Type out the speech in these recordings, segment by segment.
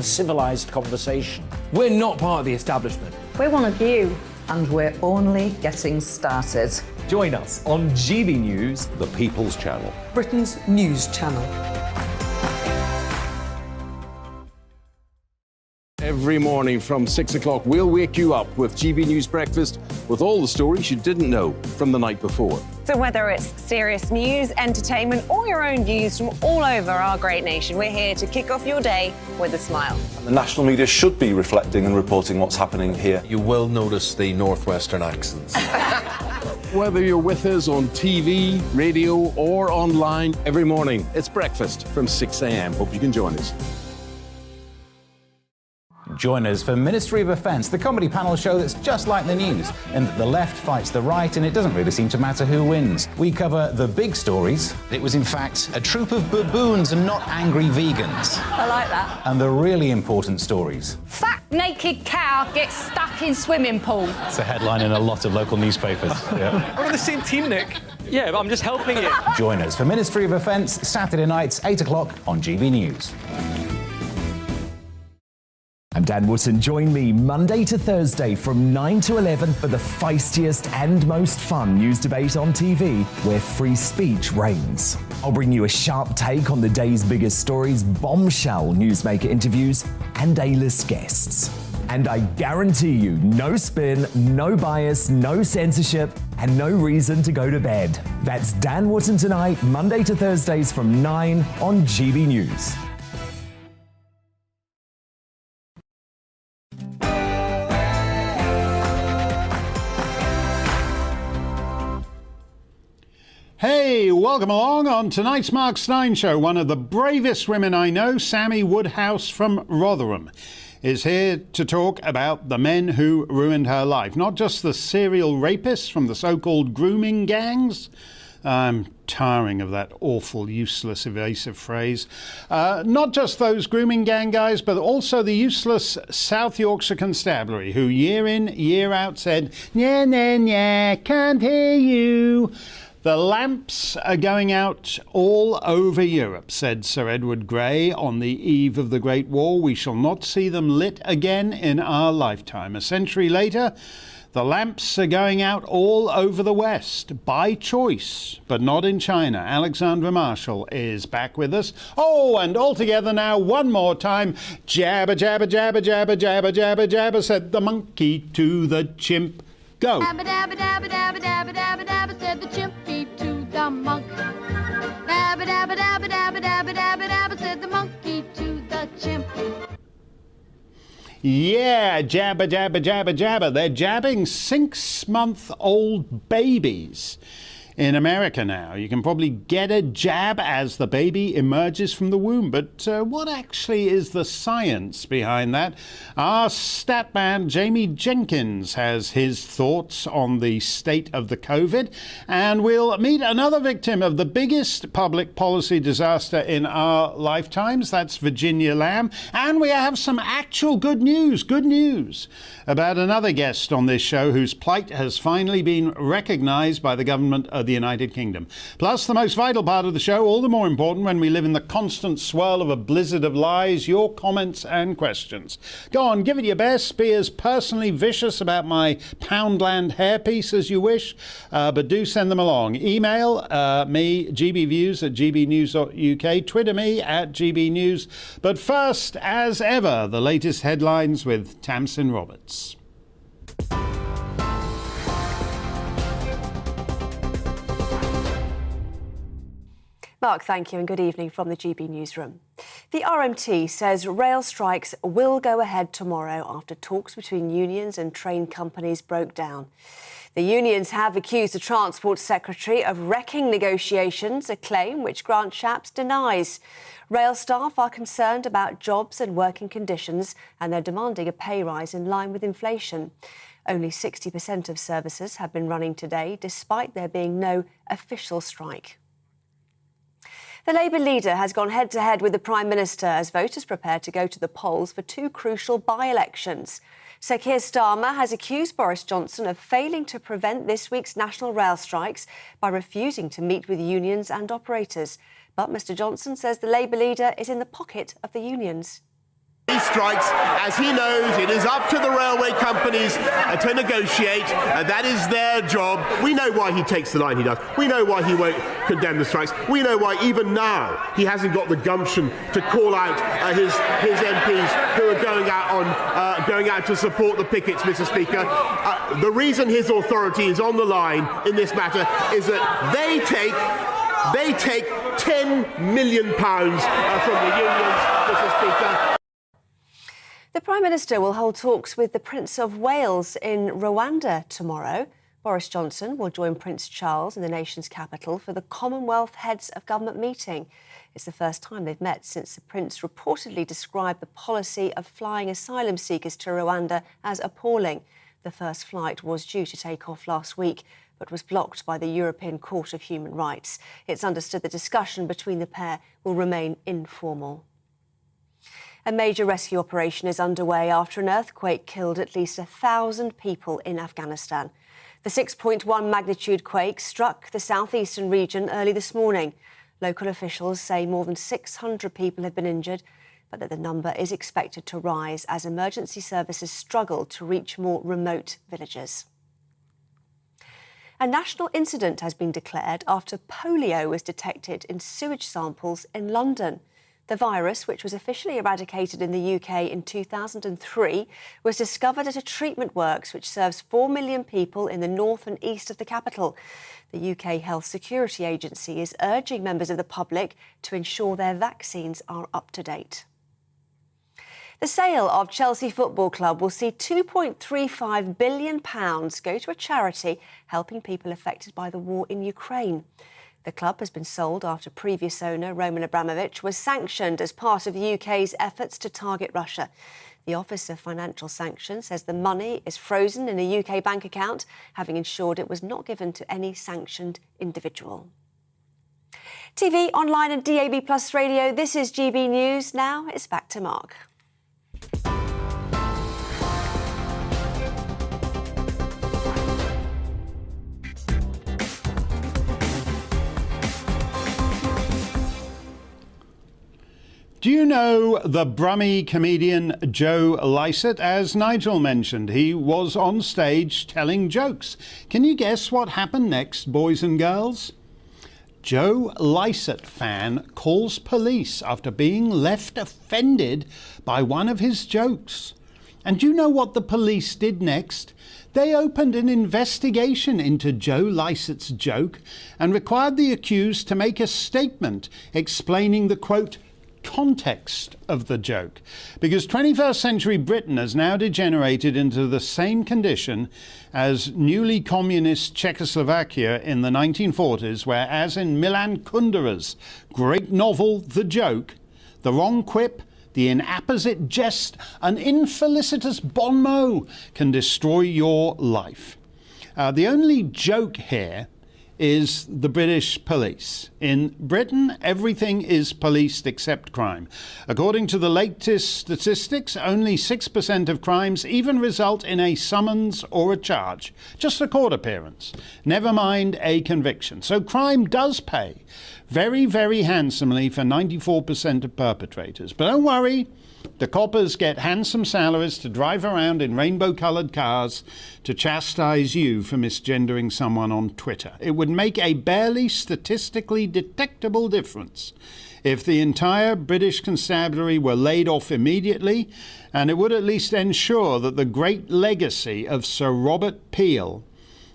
civilised conversation. We're not part of the establishment. We're one of you. And we're only getting started. Join us on GB News, the People's Channel, Britain's news channel. Every morning from 6 o'clock, we'll wake you up with GB News Breakfast with all the stories you didn't know from the night before. So whether it's serious news, entertainment, or your own views from all over our great nation, we're here to kick off your day with a smile. The national media should be reflecting and reporting what's happening here. You will notice the northwestern accents. Whether you're with us on TV, radio, or online, every morning, it's breakfast from 6 a.m. Hope you can join us. Join us for Ministry of Offence, the comedy panel show that's just like the news, in that the left fights the right and it doesn't really seem to matter who wins. We cover the big stories. It was in fact a troop of baboons and not angry vegans. I like that. And the really important stories. Fat naked cow gets stuck in swimming pool. It's a headline in a lot of local newspapers. Yeah. We're on the same team, Nick. Yeah, but I'm just helping you. Join us for Ministry of Offence, Saturday nights, 8 o'clock on GB News. I'm Dan Wootton. Join me Monday to Thursday from 9 to 11 for the feistiest and most fun news debate on TV, where free speech reigns. I'll bring you a sharp take on the day's biggest stories, bombshell newsmaker interviews, and A-list guests. And I guarantee you, no spin, no bias, no censorship, and no reason to go to bed. That's Dan Wootton tonight, Monday to Thursdays from 9 on GB News. Hey, welcome along on tonight's Mark Steyn Show. One of the bravest women I know, Sammy Woodhouse from Rotherham, is here to talk about the men who ruined her life. Not just the serial rapists from the so-called grooming gangs. I'm tiring of that awful, useless, evasive phrase. Not just those grooming gang guys, but also the useless South Yorkshire constabulary who year in, year out said, "Nya, nya, nya, can't hear you." The lamps are going out all over Europe, said Sir Edward Grey on the eve of the Great War. We shall not see them lit again in our lifetime. A century later, the lamps are going out all over the West, by choice, but not in China. Alexandra Marshall is back with us. Oh, and all together now, one more time. Jabber, jabber, jabber, jabber, jabber, jabber, jabber, said the monkey to the chimp. Go. Dabba dabba dabba dabba dabba dabba dabba, said the chimpy to the monk. Dabba dabba dabba dabba dabba dabba dabba, said the monkey to the chimp. Yeah, jabba, jabba, jabba, jabba. They're jabbing 6-month-old babies in America now. You can probably get a jab as the baby emerges from the womb. But what actually is the science behind that? Our stat man, Jamie Jenkins, has his thoughts on the state of the COVID. And we'll meet another victim of the biggest public policy disaster in our lifetimes. That's Virginia Lamb. And we have some actual good news about another guest on this show whose plight has finally been recognised by the government of the United Kingdom. Plus, the most vital part of the show, all the more important when we live in the constant swirl of a blizzard of lies, your comments and questions. Go on, give it your best. Be as personally vicious about my Poundland hairpiece as you wish, but do send them along. Email me, gbviews@gbnews.uk, Twitter me @gbnews. But first, as ever, the latest headlines with Tamsin Roberts. Mark, thank you and good evening from the GB Newsroom. The RMT says rail strikes will go ahead tomorrow after talks between unions and train companies broke down. The unions have accused the Transport Secretary of wrecking negotiations, a claim which Grant Shapps denies. Rail staff are concerned about jobs and working conditions and they're demanding a pay rise in line with inflation. Only 60% of services have been running today, despite there being no official strike. The Labour leader has gone head-to-head with the Prime Minister as voters prepare to go to the polls for two crucial by-elections. Sir Keir Starmer has accused Boris Johnson of failing to prevent this week's national rail strikes by refusing to meet with unions and operators. But Mr Johnson says the Labour leader is in the pocket of the unions. He strikes as he knows it is up to the railway companies to negotiate. That is their job. We know why he takes the line he does. We know why he won't condemn the strikes. We know why even now he hasn't got the gumption to call out his MPs who are going out to support the pickets, Mr. Speaker. The reason his authority is on the line in this matter is that they take £10 million from the unions, Mr. Speaker. The Prime Minister will hold talks with the Prince of Wales in Rwanda tomorrow. Boris Johnson will join Prince Charles in the nation's capital for the Commonwealth Heads of Government meeting. It's the first time they've met since the Prince reportedly described the policy of flying asylum seekers to Rwanda as appalling. The first flight was due to take off last week, but was blocked by the European Court of Human Rights. It's understood the discussion between the pair will remain informal. A major rescue operation is underway after an earthquake killed at least 1,000 people in Afghanistan. The 6.1 magnitude quake struck the southeastern region early this morning. Local officials say more than 600 people have been injured, but that the number is expected to rise as emergency services struggle to reach more remote villages. A national incident has been declared after polio was detected in sewage samples in London. The virus, which was officially eradicated in the UK in 2003, was discovered at a treatment works which serves 4 million people in the north and east of the capital. The UK Health Security Agency is urging members of the public to ensure their vaccines are up to date. The sale of Chelsea Football Club will see £2.35 billion go to a charity helping people affected by the war in Ukraine. The club has been sold after previous owner Roman Abramovich was sanctioned as part of the UK's efforts to target Russia. The Office of Financial Sanctions says the money is frozen in a UK bank account, having ensured it was not given to any sanctioned individual. TV, online and DAB+ radio, this is GB News. Now it's back to Mark. Do you know the Brummie comedian Joe Lycett? As Nigel mentioned, he was on stage telling jokes. Can you guess what happened next, boys and girls? Joe Lycett fan calls police after being left offended by one of his jokes. And do you know what the police did next? They opened an investigation into Joe Lycett's joke and required the accused to make a statement explaining the, quote, context of the joke, because 21st century Britain has now degenerated into the same condition as newly communist Czechoslovakia in the 1940s, where, as in Milan Kundera's great novel The Joke, the wrong quip, the inapposite jest, an infelicitous bon mot can destroy your life. The only joke here is the British police. In Britain, everything is policed except crime. According to the latest statistics, only 6% of crimes even result in a summons or a charge, just a court appearance, never mind a conviction. So crime does pay very, very handsomely for 94% of perpetrators. But don't worry, the coppers get handsome salaries to drive around in rainbow-coloured cars to chastise you for misgendering someone on Twitter. It would make a barely statistically detectable difference if the entire British constabulary were laid off immediately, and it would at least ensure that the great legacy of Sir Robert Peel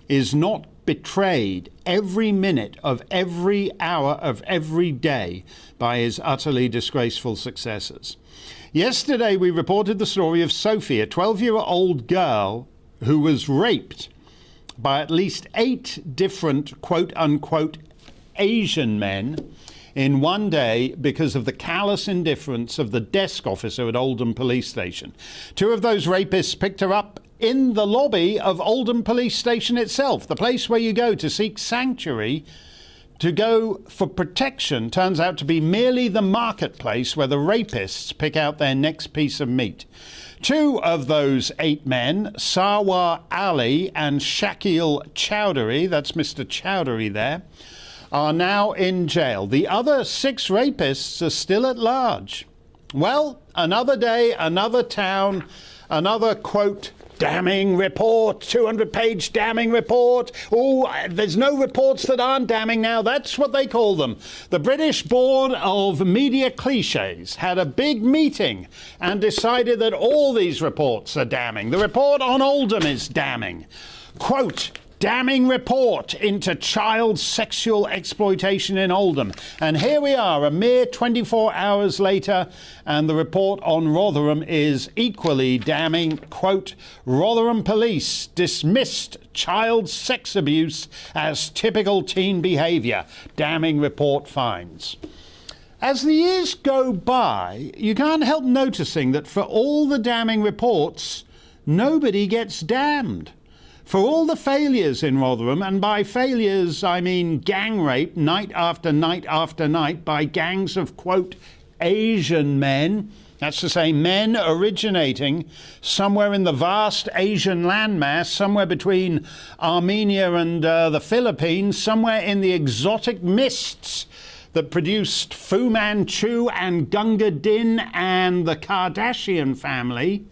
is not betrayed every minute of every hour of every day by his utterly disgraceful successors. Yesterday, we reported the story of Sophie, a 12-year-old girl who was raped by at least 8 different quote-unquote Asian men in one day because of the callous indifference of the desk officer at Oldham Police Station. 2 of those rapists picked her up in the lobby of Oldham Police Station itself, the place where you go to seek sanctuary. To go for protection turns out to be merely the marketplace where the rapists pick out their next piece of meat. 2 of those 8 men, Sarwar Ali and Shakil Chowdhury, that's Mr. Chowdhury there, are now in jail. The other 6 rapists are still at large. Well, another day, another town, another, quote, damning report, 200-page damning report. Oh, there's no reports that aren't damning now. That's what they call them. The British Board of Media Clichés had a big meeting and decided that all these reports are damning. The report on Oldham is damning. Quote, damning report into child sexual exploitation in Oldham. And here we are, a mere 24 hours later, and the report on Rotherham is equally damning. Quote, Rotherham police dismissed child sex abuse as typical teen behaviour. Damning report finds. As the years go by, you can't help noticing that for all the damning reports, nobody gets damned. For all the failures in Rotherham, and by failures I mean gang rape night after night after night by gangs of, quote, Asian men, that's to say men originating somewhere in the vast Asian landmass, somewhere between Armenia and the Philippines, somewhere in the exotic mists that produced Fu Manchu and Gunga Din and the Kardashian family.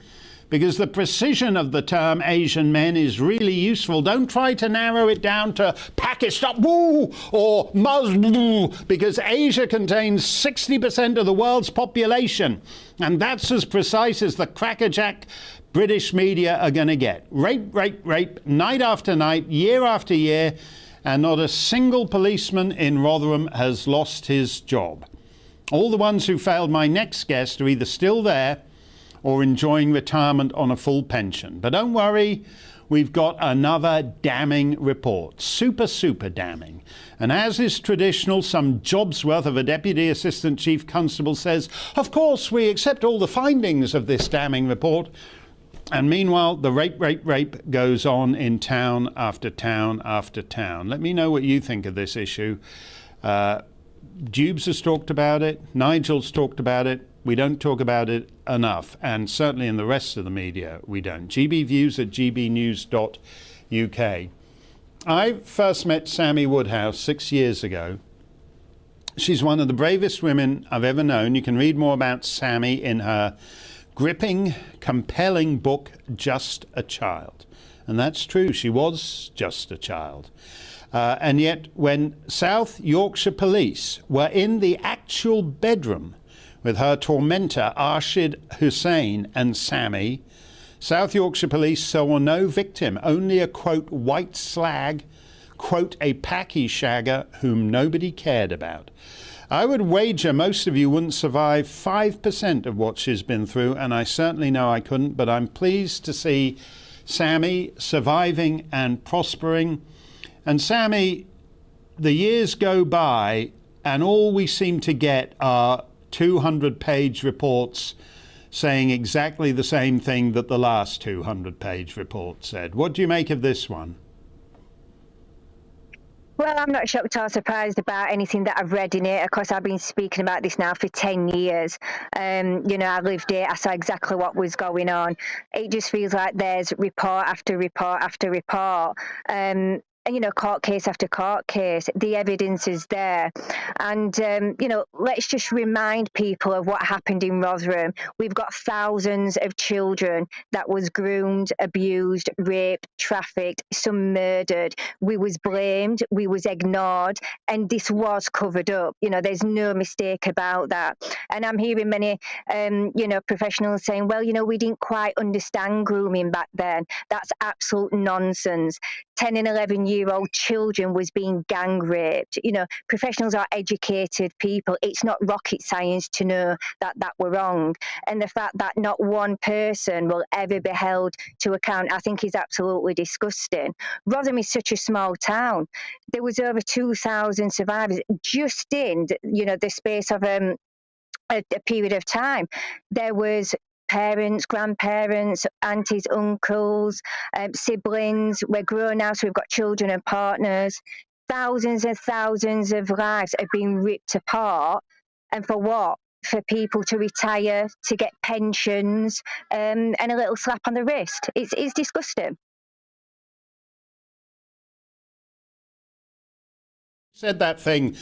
Because the precision of the term Asian men is really useful. Don't try to narrow it down to Pakistan or Muslim, because Asia contains 60% of the world's population. And that's as precise as the crackerjack British media are going to get. Rape, rape, rape, night after night, year after year, and not a single policeman in Rotherham has lost his job. All the ones who failed my next guest are either still there or enjoying retirement on a full pension. But don't worry, we've got another damning report. Super, super damning. And as is traditional, some job's worth of a Deputy Assistant Chief Constable says, of course, we accept all the findings of this damning report. And meanwhile, the rape, rape, rape goes on in town after town after town. Let me know what you think of this issue. Dubes has talked about it. Nigel's talked about it. We don't talk about it enough, and certainly in the rest of the media we don't. GBViews at gbnews.uk. I first met Sammy Woodhouse 6 years ago. She's one of the bravest women I've ever known. You can read more about Sammy in her gripping, compelling book, Just a Child. And that's true, she was just a child. And yet when South Yorkshire police were in the actual bedroom with her tormentor Arshid Hussain and Sammy, South Yorkshire police saw no victim, only a, quote, white slag, quote, a packy shagger whom nobody cared about. I would wager most of you wouldn't survive 5% of what she's been through, and I certainly know I couldn't, but I'm pleased to see Sammy surviving and prospering. And Sammy, the years go by, and all we seem to get are 200-page reports saying exactly the same thing that the last 200-page report said. What do you make of this one? Well, I'm not shocked or surprised about anything that I've read in it. Of course, I've been speaking about this now for 10 years. You know, I lived it. I saw exactly what was going on. It just feels like there's report after report after report. And, you know, court case after court case, the evidence is there. And, you know, let's just remind people of what happened in Rotherham. We've got thousands of children that was groomed, abused, raped, trafficked, some murdered. We was blamed, we was ignored, and this was covered up. You know, there's no mistake about that. And I'm hearing many, you know, professionals saying, well, you know, we didn't quite understand grooming back then. That's absolute nonsense. 10 and 11-year-old children was being gang raped. You know, professionals are educated people. It's not rocket science to know that that were wrong. And the fact that not one person will ever be held to account, I think is absolutely disgusting. Rotherham is such a small town. There was over 2,000 survivors just in, you know, the space of a period of time. There was parents, grandparents, aunties, uncles, siblings. We're grown now, so we've got children and partners. Thousands and thousands of lives are being ripped apart. And for what? For people to retire, to get pensions, and a little slap on the wrist. It's disgusting. Said that thing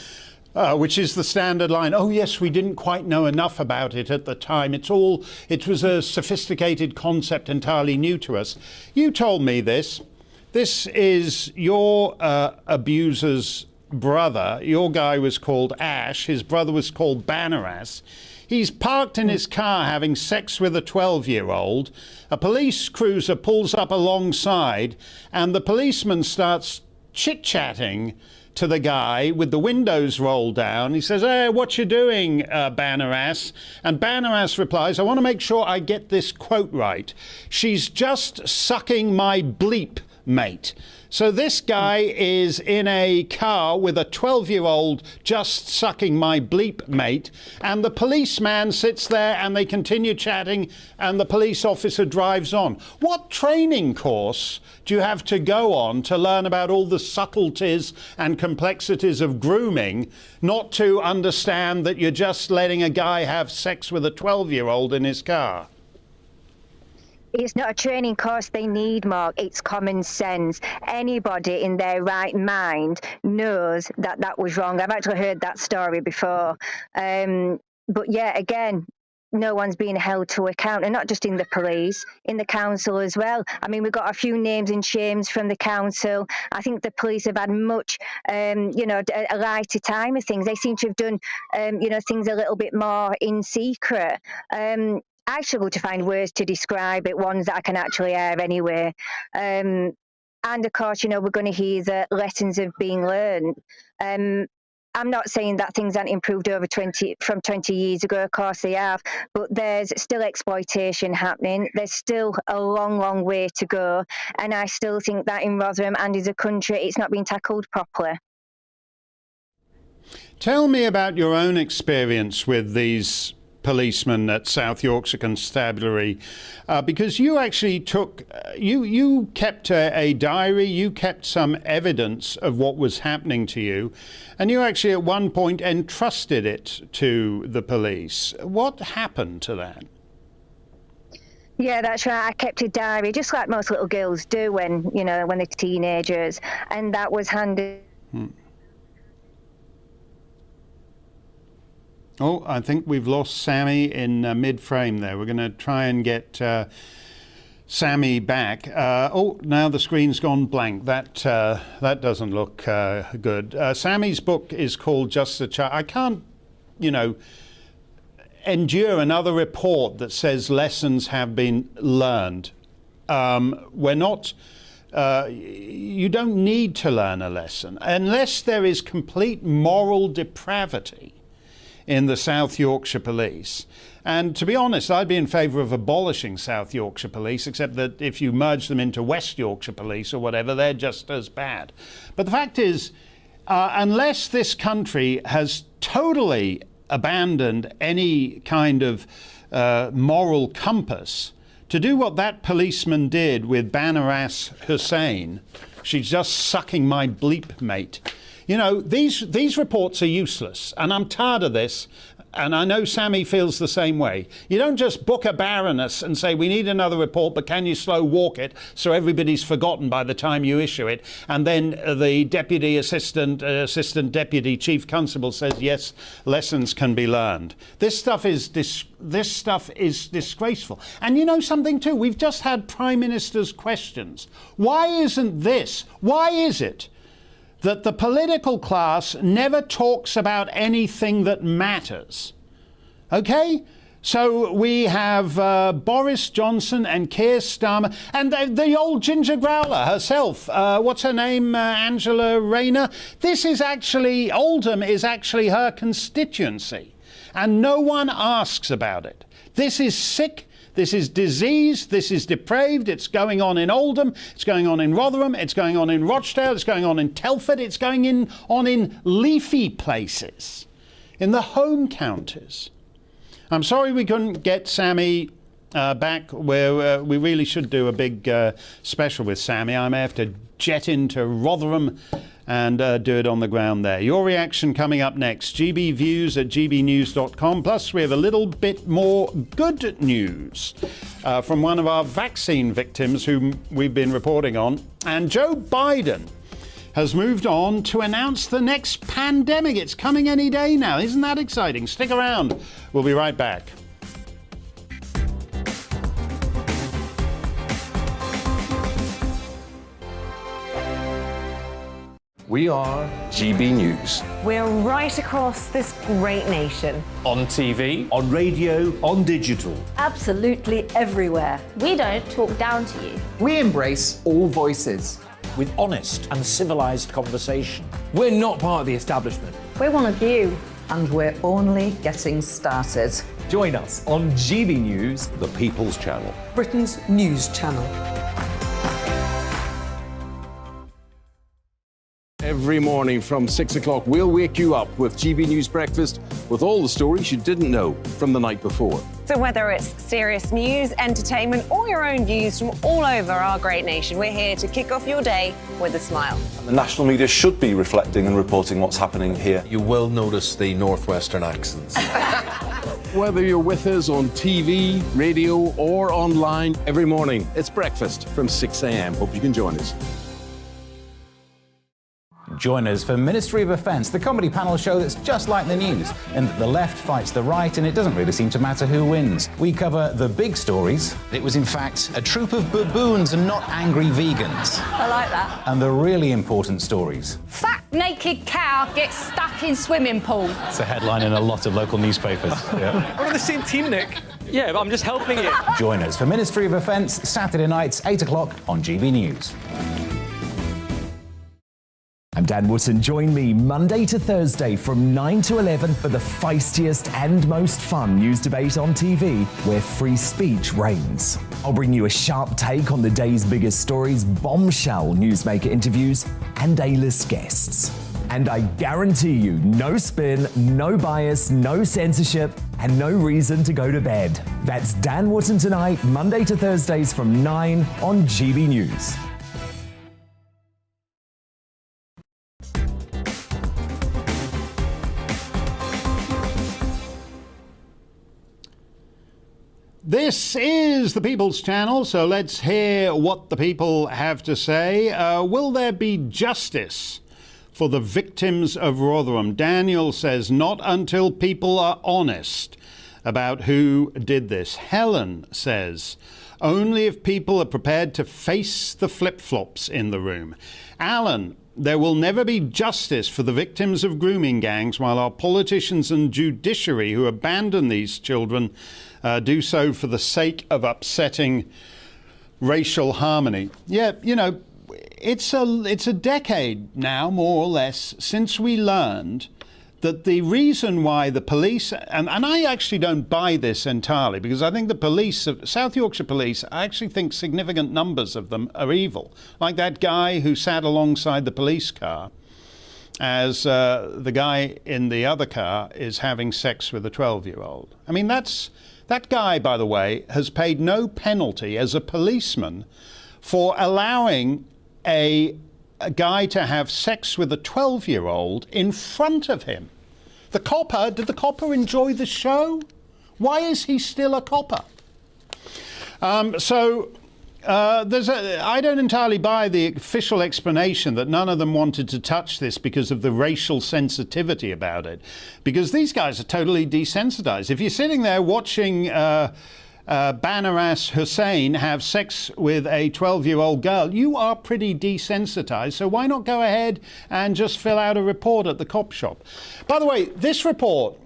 Which is the standard line. Oh yes, we didn't quite know enough about it at the time. It was a sophisticated concept entirely new to us. You told me this. This is your abuser's brother. Your guy was called Ash. His brother was called Banaras. He's parked in his car having sex with a 12-year-old. A police cruiser pulls up alongside, and the policeman starts chit-chatting to the guy with the windows rolled down. He says, "Hey, what you doing, Banaras?" And Banaras replies, "I want to make sure I get this quote right. She's just sucking my bleep, mate." So this guy is in a car with a 12-year-old just sucking my bleep, mate, and the policeman sits there and they continue chatting and the police officer drives on. What training course do you have to go on to learn about all the subtleties and complexities of grooming, not to understand that you're just letting a guy have sex with a 12-year-old in his car? It's not a training course they need, Mark. It's common sense. Anybody in their right mind knows that that was wrong. I've actually heard that story before. But yeah, again, no one's being held to account, and not just in the police, in the council as well. I mean, we've got a few names and shames from the council. I think the police have had much, a lighter time of things. They seem to have done, things a little bit more in secret. I struggle to find words to describe it, ones that I can actually air anyway. And of course, we're going to hear the lessons have been learned. I'm not saying that things haven't improved from 20 years ago. Of course they have, but there's still exploitation happening. There's still a long, long way to go. And I still think that in Rotherham and as a country, it's not being tackled properly. Tell me about your own experience with these policemen at South Yorkshire Constabulary, because you actually you kept a diary, you kept some evidence of what was happening to you, and you actually at one point entrusted it to the police. What happened to that? Yeah, that's right. I kept a diary, just like most little girls do when they're teenagers, and that was handed. Oh, I think we've lost Sammy in mid-frame there. We're going to try and get Sammy back. Now the screen's gone blank. That doesn't look good. Sammy's book is called Just a Child. I can't, endure another report that says lessons have been learned. We're not... you don't need to learn a lesson unless there is complete moral depravity in the South Yorkshire Police. And to be honest, I'd be in favour of abolishing South Yorkshire Police, except that if you merge them into West Yorkshire Police or whatever, they're just as bad. But the fact is, unless this country has totally abandoned any kind of moral compass to do what that policeman did with Banaras Hussain, she's just sucking my bleep, mate. These reports are useless, and I'm tired of this, and I know Sammy feels the same way. You don't just book a baroness and say, we need another report, but can you slow walk it so everybody's forgotten by the time you issue it? And then the deputy assistant deputy chief constable says, yes, lessons can be learned. This stuff is disgraceful. And you know something too? We've just had Prime Minister's questions. Why is it that the political class never talks about anything that matters? Okay? So we have Boris Johnson and Keir Starmer and the old ginger growler herself. What's her name? Angela Rayner. This is actually, Oldham is actually her constituency. And no one asks about it. This is sick. This is disease, this is depraved, it's going on in Oldham, it's going on in Rotherham, it's going on in Rochdale, it's going on in Telford, it's going on in leafy places, in the home counties. I'm sorry we couldn't get Sammy back, where we really should do a big special with Sammy. I may have to jet into Rotherham and do it on the ground there. Your reaction coming up next. GB Views at gbnews.com. Plus, we have a little bit more good news from one of our vaccine victims whom we've been reporting on. And Joe Biden has moved on to announce the next pandemic. It's coming any day now. Isn't that exciting? Stick around. We'll be right back. We are GB News. We're right across this great nation. On TV. On radio, on digital. Absolutely everywhere. We don't talk down to you. We embrace all voices. With honest and civilised conversation. We're not part of the establishment. We're one of you. And we're only getting started. Join us on GB News, the People's Channel. Britain's news channel. Every morning from 6 o'clock, we'll wake you up with GB News Breakfast with all the stories you didn't know from the night before. So whether it's serious news, entertainment, or your own views from all over our great nation, we're here to kick off your day with a smile. And the national media should be reflecting and reporting what's happening here. You will notice the northwestern accents. Whether you're with us on TV, radio, or online, every morning, it's breakfast from 6 a.m. Hope you can join us. Join us for Ministry of Offence, the comedy panel show that's just like the news, in that the left fights the right and it doesn't really seem to matter who wins. We cover the big stories. It was in fact a troop of baboons and not angry vegans. I like that. And the really important stories. Fat naked cow gets stuck in swimming pool. It's a headline in a lot of local newspapers. Yeah. We're on the same team, Nick. Yeah, but I'm just helping you. Join us for Ministry of Offence, Saturday nights, 8 o'clock on GB News. I'm Dan Wootton. Join me Monday to Thursday from 9 to 11 for the feistiest and most fun news debate on TV, where free speech reigns. I'll bring you a sharp take on the day's biggest stories, bombshell newsmaker interviews, and A-list guests. And I guarantee you, no spin, no bias, no censorship, and no reason to go to bed. That's Dan Wootton tonight, Monday to Thursdays from 9 on GB News. This is the People's Channel, so let's hear what the people have to say. Will there be justice for the victims of Rotherham? Daniel says, not until people are honest about who did this. Helen says, only if people are prepared to face the flip-flops in the room. Alan, there will never be justice for the victims of grooming gangs while our politicians and judiciary who abandon these children do so for the sake of upsetting racial harmony. Yeah, you know, it's a decade now, more or less, since we learned that the reason why the police, and I actually don't buy this entirely, because I think the police, South Yorkshire police, I actually think significant numbers of them are evil. Like that guy who sat alongside the police car as the guy in the other car is having sex with a 12-year-old. I mean, that guy, by the way, has paid no penalty as a policeman for allowing a guy to have sex with a 12-year-old in front of him. The copper, did the copper enjoy the show? Why is he still a copper? I don't entirely buy the official explanation that none of them wanted to touch this because of the racial sensitivity about it. Because these guys are totally desensitized. If you're sitting there watching Banaras Hussein have sex with a 12-year-old girl, you are pretty desensitized. So why not go ahead and just fill out a report at the cop shop? By the way, this report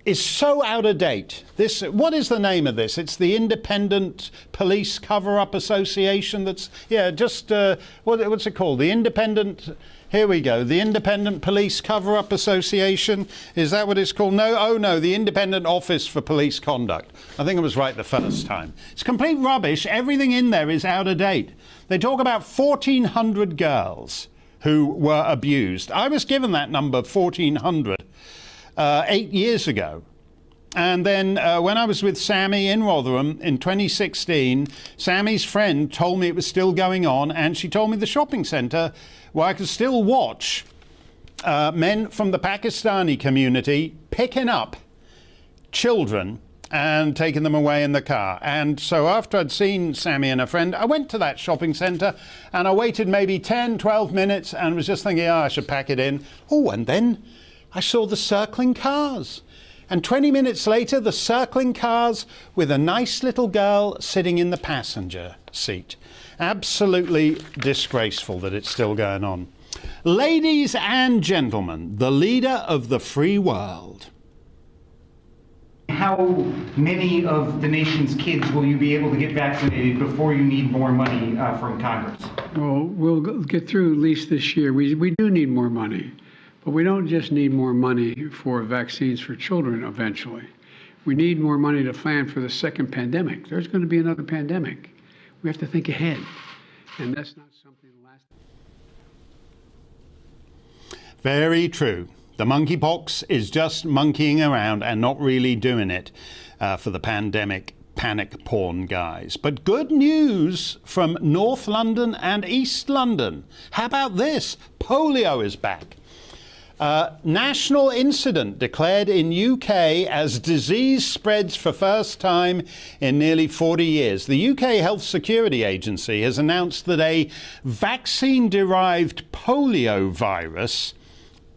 is so out of date. What is the name of this? It's the Independent Police Cover-Up Association. What's it called? The Independent. Here we go. The Independent Police Cover-Up Association. Is that what it's called? No. Oh no. The Independent Office for Police Conduct. I think I was right the first time. It's complete rubbish. Everything in there is out of date. They talk about 1,400 girls who were abused. I was given that number, 1,400. 8 years ago. And then when I was with Sammy in Rotherham in 2016, Sammy's friend told me it was still going on, and she told me the shopping centre where I could still watch men from the Pakistani community picking up children and taken them away in the car. And so after I'd seen Sammy and a friend, I went to that shopping centre and I waited maybe 10, 12 minutes and was just thinking, I should pack it in. Oh, and then I saw the circling cars. And 20 minutes later, the circling cars with a nice little girl sitting in the passenger seat. Absolutely disgraceful that it's still going on. Ladies and gentlemen, the leader of the free world. How many of the nation's kids will you be able to get vaccinated before you need more money from Congress? Well, we'll get through at least this year. We do need more money, but we don't just need more money for vaccines for children eventually. We need more money to plan for the second pandemic. There's going to be another pandemic. We have to think ahead, and that's not something that lasts. Very true. The monkeypox is just monkeying around and not really doing it for the pandemic panic porn guys. But good news from North London and East London. How about this? Polio is back. National incident declared in UK as disease spreads for first time in nearly 40 years. The UK Health Security Agency has announced that a vaccine-derived polio virus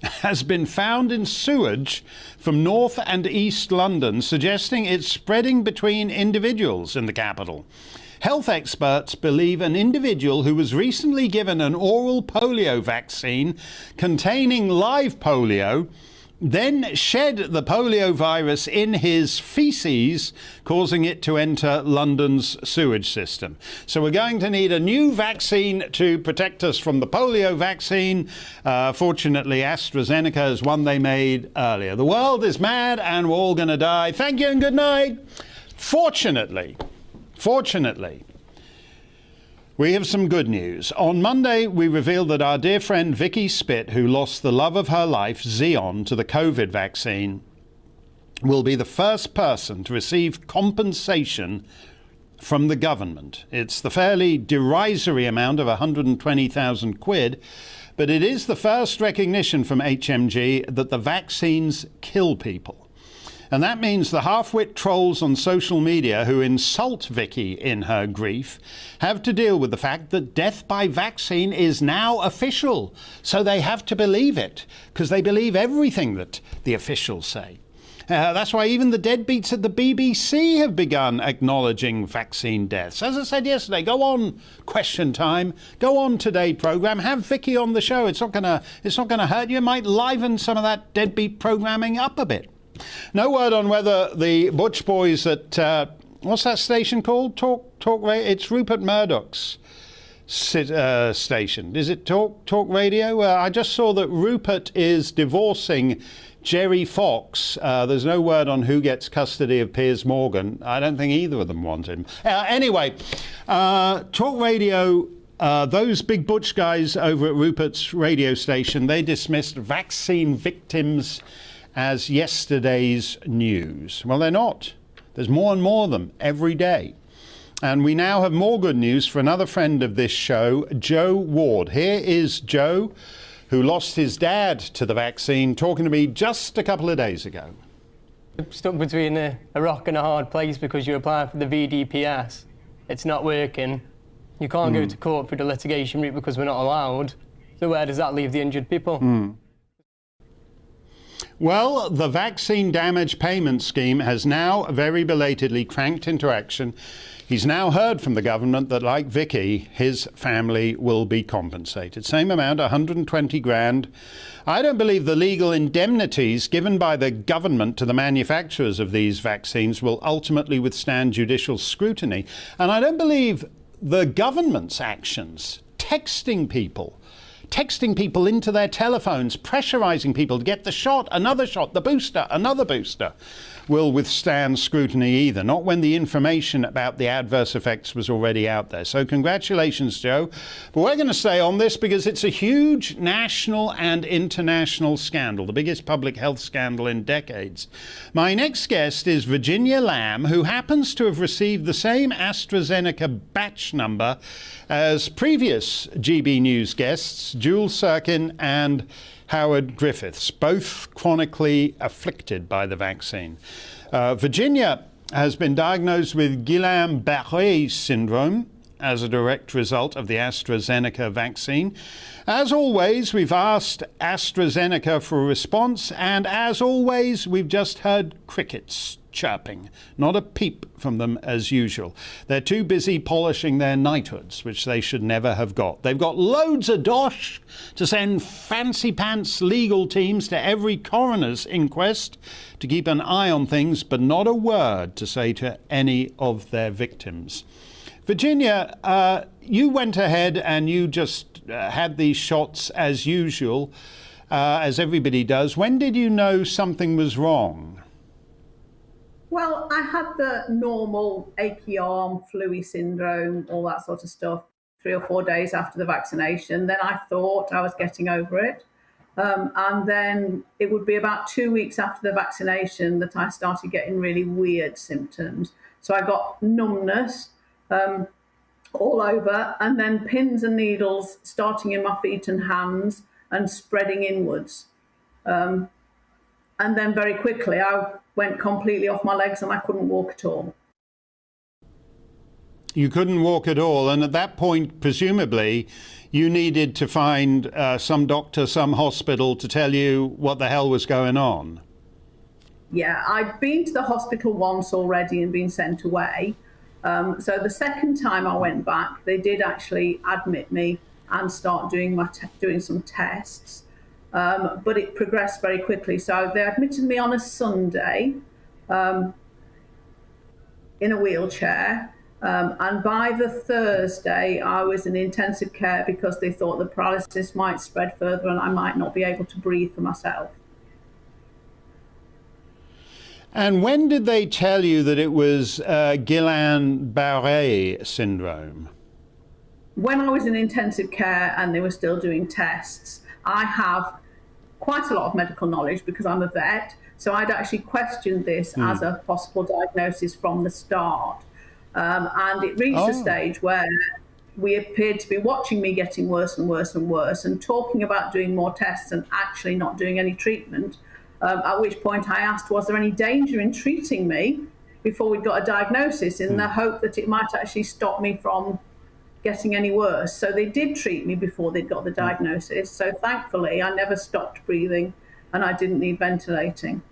has been found in sewage from North and East London, suggesting it's spreading between individuals in the capital. Health experts believe an individual who was recently given an oral polio vaccine containing live polio then shed the polio virus in his feces, causing it to enter London's sewage system. So we're going to need a new vaccine to protect us from the polio vaccine. Fortunately, AstraZeneca is one they made earlier. The world is mad and we're all going to die. Thank you and good night. Fortunately, we have some good news. On Monday, we revealed that our dear friend Vicky Spitt, who lost the love of her life, Xeon, to the COVID vaccine, will be the first person to receive compensation from the government. It's the fairly derisory amount of 120,000 quid, but it is the first recognition from HMG that the vaccines kill people. And that means the half-wit trolls on social media who insult Vicky in her grief have to deal with the fact that death by vaccine is now official. So they have to believe it, because they believe everything that the officials say. That's why even the deadbeats at the BBC have begun acknowledging vaccine deaths. As I said yesterday, go on Question Time, go on Today programme, have Vicky on the show. It's not gonna hurt you. It might liven some of that deadbeat programming up a bit. No word on whether the Butch boys at, what's that station called? Talk Radio? It's Rupert Murdoch's station. Is it Talk Radio? I just saw that Rupert is divorcing Jerry Fox. There's no word on who gets custody of Piers Morgan. I don't think either of them want him. Anyway, Talk Radio, those big Butch guys over at Rupert's radio station, they dismissed vaccine victims as yesterday's news. Well, they're not. There's more and more of them every day. And we now have more good news for another friend of this show, Joe Ward. Here is Joe, who lost his dad to the vaccine, talking to me just a couple of days ago. Stuck between a rock and a hard place because you applied for the VDPS. It's not working. You can't go to court for the litigation route because we're not allowed. So where does that leave the injured people? Well, the Vaccine Damage Payment Scheme has now very belatedly cranked into action. He's now heard from the government that, like Vicky, his family will be compensated. Same amount, 120 grand. I don't believe the legal indemnities given by the government to the manufacturers of these vaccines will ultimately withstand judicial scrutiny. And I don't believe the government's actions, texting people into their telephones, pressurising people to get the shot, another shot, the booster, another booster, will withstand scrutiny either, not when the information about the adverse effects was already out there. So congratulations, Joe. But we're going to stay on this because it's a huge national and international scandal, the biggest public health scandal in decades. My next guest is Virginia Lamb, who happens to have received the same AstraZeneca batch number as previous GB News guests, Jules Sirkin and Howard Griffiths, both chronically afflicted by the vaccine. Virginia has been diagnosed with Guillain-Barré syndrome as a direct result of the AstraZeneca vaccine. As always, we've asked AstraZeneca for a response, and as always, we've just heard crickets chirping. Not a peep from them as usual. They're too busy polishing their knighthoods, which they should never have got. They've got loads of dosh to send fancy pants legal teams to every coroner's inquest to keep an eye on things, but not a word to say to any of their victims. Virginia, you went ahead and you just had these shots as usual, as everybody does. When did you know something was wrong? Well, I had the normal achy arm, flu-y syndrome, all that sort of stuff, 3 or 4 days after the vaccination. Then I thought I was getting over it. And then it would be about 2 weeks after the vaccination that I started getting really weird symptoms. So I got numbness all over, and then pins and needles starting in my feet and hands and spreading inwards. And then very quickly I went completely off my legs and I couldn't walk at all. You couldn't walk at all, and at that point, presumably, you needed to find some doctor, some hospital to tell you what the hell was going on. Yeah, I'd been to the hospital once already and been sent away. So the second time I went back, they did actually admit me and start doing some tests. But it progressed very quickly. So they admitted me on a Sunday in a wheelchair. And by the Thursday, I was in intensive care because they thought the paralysis might spread further and I might not be able to breathe for myself. And when did they tell you that it was Guillain-Barré syndrome? When I was in intensive care and they were still doing tests, I have quite a lot of medical knowledge because I'm a vet. So I'd actually questioned this as a possible diagnosis from the start. And it reached a stage where we appeared to be watching me getting worse and worse and worse and talking about doing more tests and actually not doing any treatment. At which point I asked, was there any danger in treating me before we'd got a diagnosis, in the hope that it might actually stop me from getting any worse. So they did treat me before they'd got the diagnosis. So thankfully, I never stopped breathing and I didn't need ventilating.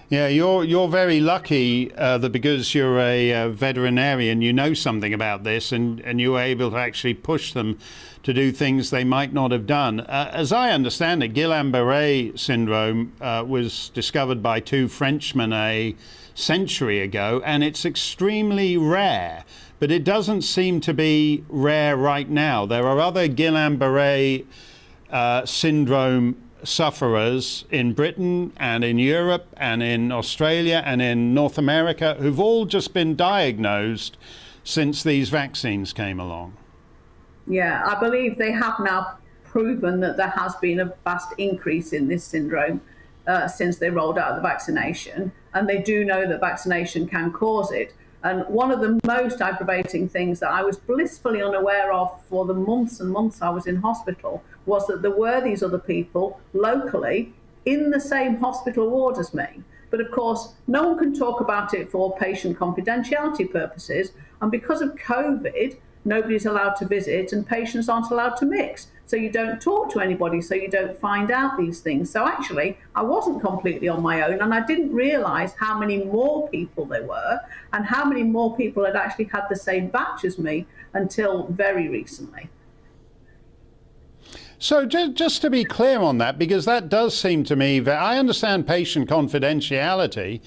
Yeah, you're very lucky that because you're a veterinarian, you know something about this and you were able to actually push them to do things they might not have done. As I understand it, Guillain-Barré syndrome was discovered by 2 Frenchmen a century ago, and it's extremely rare. But it doesn't seem to be rare right now. There are other Guillain-Barré syndrome sufferers in Britain and in Europe and in Australia and in North America who've all just been diagnosed since these vaccines came along. Yeah, I believe they have now proven that there has been a vast increase in this syndrome since they rolled out the vaccination, and they do know that vaccination can cause it. And one of the most aggravating things that I was blissfully unaware of for the months and months I was in hospital was that there were these other people locally in the same hospital ward as me. But of course, no one can talk about it for patient confidentiality purposes. And because of COVID, nobody's allowed to visit and patients aren't allowed to mix. So you don't talk to anybody, so you don't find out these things. So actually, I wasn't completely on my own, and I didn't realise how many more people there were and how many more people had actually had the same batch as me until very recently. So just to be clear on that, because that does seem to me that I understand patient confidentiality,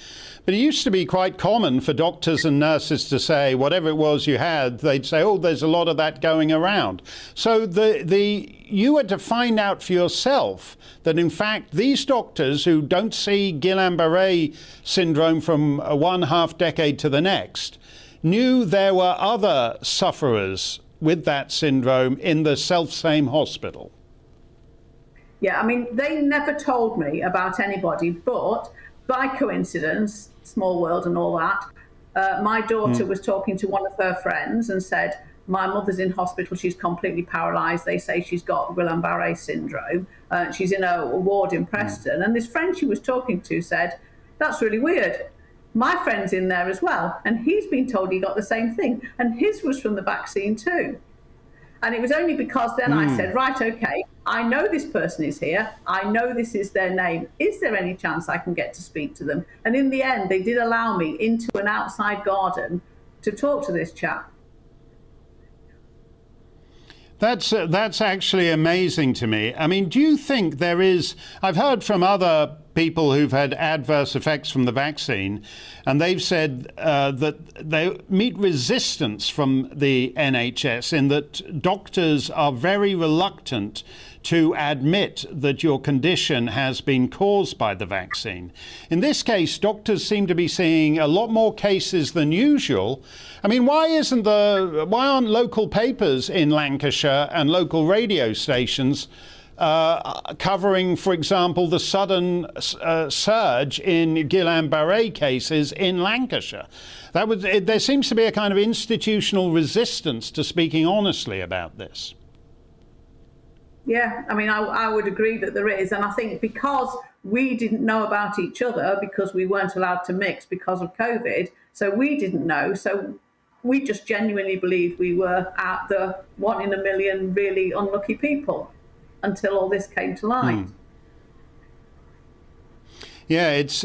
but it used to be quite common for doctors and nurses to say whatever it was you had, they'd say, oh, there's a lot of that going around. So you had to find out for yourself that in fact these doctors who don't see Guillain-Barré syndrome from one half decade to the next knew there were other sufferers with that syndrome in the self-same hospital. Yeah, I mean, they never told me about anybody, but by coincidence, small world and all that, my daughter was talking to one of her friends and said, my mother's in hospital, she's completely paralysed. They say she's got Guillain-Barré syndrome. She's in a ward in Preston. And this friend she was talking to said, that's really weird. My friend's in there as well, and he's been told he got the same thing, and his was from the vaccine too. And it was only because then I said, right, okay, I know this person is here. I know this is their name. Is there any chance I can get to speak to them? And in the end, they did allow me into an outside garden to talk to this chap. That's actually amazing to me. I mean, do you think there is... I've heard from other people who've had adverse effects from the vaccine, and they've said that they meet resistance from the NHS in that doctors are very reluctant to admit that your condition has been caused by the vaccine. In this case, doctors seem to be seeing a lot more cases than usual. I mean, why aren't local papers in Lancashire and local radio stations covering, for example, the sudden surge in Guillain-Barré cases in Lancashire? There seems to be a kind of institutional resistance to speaking honestly about this. Yeah, I mean, I would agree that there is. And I think because we didn't know about each other, because we weren't allowed to mix because of COVID, so we didn't know. So we just genuinely believed we were at the 1 in a million really unlucky people until all this came to light. Yeah, it's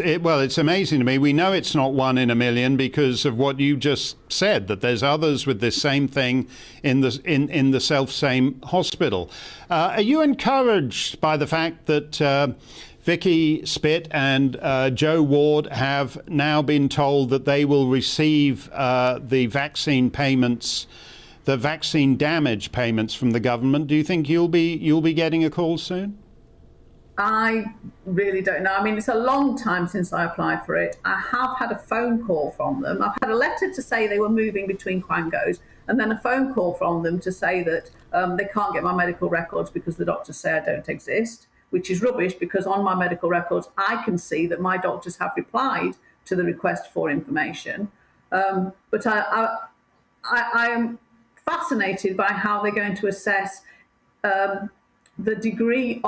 amazing to me. We know it's not 1 in a million because of what you just said, that there's others with this same thing in the self-same hospital. Are you encouraged by the fact that Vicky Spitt and Joe Ward have now been told that they will receive the vaccine payments, the vaccine damage payments from the government? Do you think you'll be getting a call soon? I really don't know. I mean, it's a long time since I applied for it. I have had a phone call from them. I've had a letter to say they were moving between quangos, and then a phone call from them to say that they can't get my medical records because the doctors say I don't exist, which is rubbish because on my medical records, I can see that my doctors have replied to the request for information. But I am fascinated by how they're going to assess the degree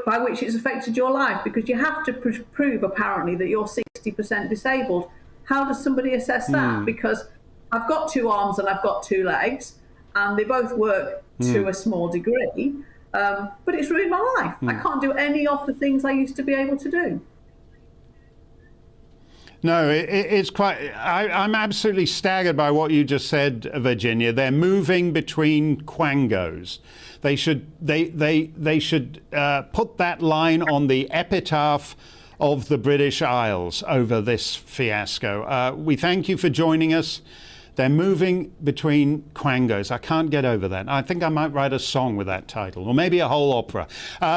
by which it's affected your life, because you have to prove apparently that you're 60% disabled. How does somebody assess that? Because I've got 2 arms and I've got 2 legs, and they both work to a small degree, but it's ruined my life. I can't do any of the things I used to be able to do. No, it's quite... I'm absolutely staggered by what you just said, Virginia. They're moving between quangos. They should put that line on the epitaph of the British Isles over this fiasco. We thank you for joining us. They're moving between quangos. I can't get over that. I think I might write a song with that title, or maybe a whole opera.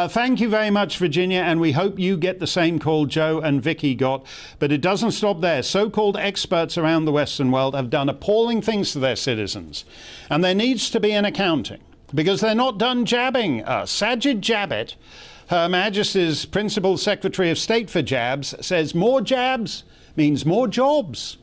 Thank you very much, Virginia, and we hope you get the same call Joe and Vicky got. But it doesn't stop there. So-called experts around the Western world have done appalling things to their citizens, and there needs to be an accounting, because they're not done jabbing us. Sajid Javid, Her Majesty's Principal Secretary of State for Jabs, says more jabs means more jobs.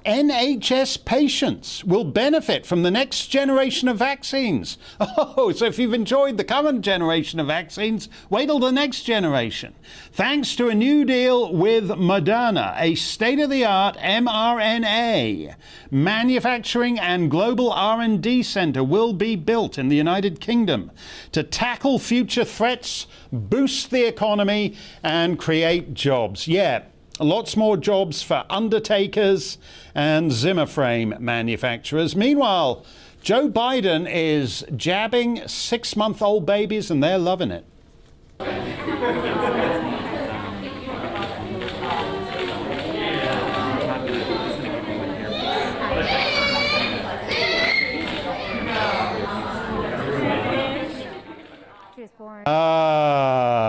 NHS patients will benefit from the next generation of vaccines. Oh, so if you've enjoyed the current generation of vaccines, wait till the next generation. Thanks to a new deal with Moderna, a state-of-the-art mRNA manufacturing and global R&D center will be built in the United Kingdom to tackle future threats, boost the economy, and create jobs. Yeah. Lots more jobs for undertakers and Zimmer frame manufacturers. Meanwhile, Joe Biden is jabbing 6-month-old babies, and they're loving it.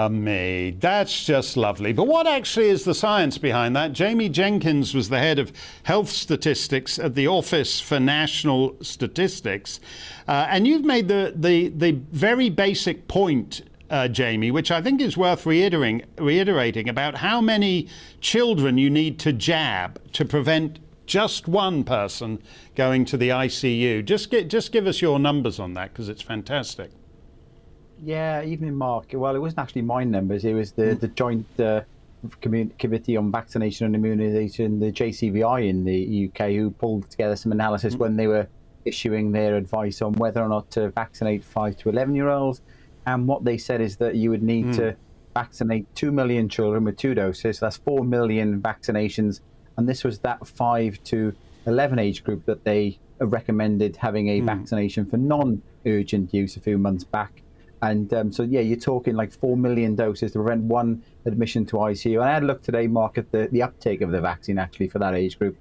Me. That's just lovely. But what actually is the science behind that? Jamie Jenkins was the head of health statistics at the Office for National Statistics. And you've made the very basic point, Jamie, which I think is worth reiterating about how many children you need to jab to prevent just one person going to the ICU. Just give us your numbers on that, because it's fantastic. Yeah, evening, Mark. Well, it wasn't actually my numbers. It was the joint Committee on Vaccination and Immunisation, the JCVI in the UK, who pulled together some analysis when they were issuing their advice on whether or not to vaccinate 5 to 11-year-olds. And what they said is that you would need to vaccinate 2 million children with 2 doses. So that's 4 million vaccinations. And this was that 5 to 11 age group that they recommended having a vaccination for non-urgent use a few months back. And so, yeah, you're talking like 4 million doses to prevent one admission to ICU. And I had a look today, Mark, at the uptake of the vaccine actually for that age group.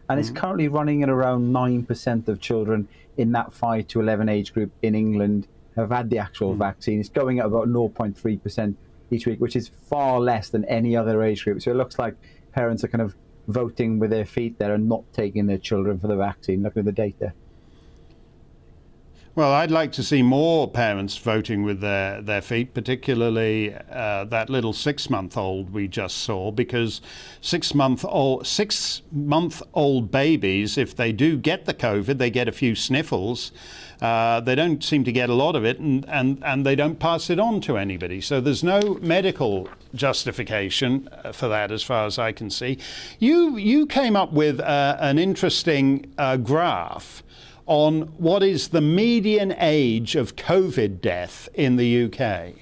And it's currently running at around 9% of children in that 5 to 11 age group in England have had the actual vaccine. It's going at about 0.3% each week, which is far less than any other age group. So it looks like parents are kind of voting with their feet there and not taking their children for the vaccine, looking at the data. Well, I'd like to see more parents voting with their feet, particularly that little 6-month-old we just saw, because 6-month-old babies, if they do get the COVID, they get a few sniffles. They don't seem to get a lot of it, and they don't pass it on to anybody. So there's no medical justification for that, as far as I can see. You came up with an interesting graph on what is the median age of COVID death in the UK.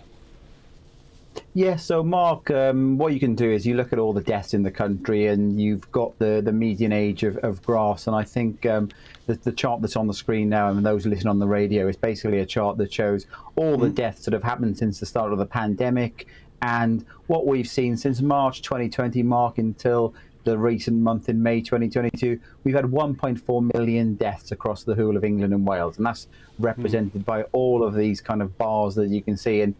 Yeah, so Mark, what you can do is you look at all the deaths in the country and you've got the median age of graphs. And I think the chart that's on the screen now, and those listening on the radio, is basically a chart that shows all the deaths that have happened since the start of the pandemic and what we've seen since March 2020, Mark, until the recent month in May 2022, we've had 1.4 million deaths across the whole of England and Wales, and that's represented by all of these kind of bars that you can see. And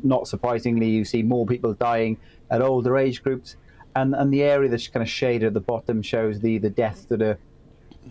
not surprisingly, you see more people dying at older age groups, and the area that's kind of shaded at the bottom shows the deaths that are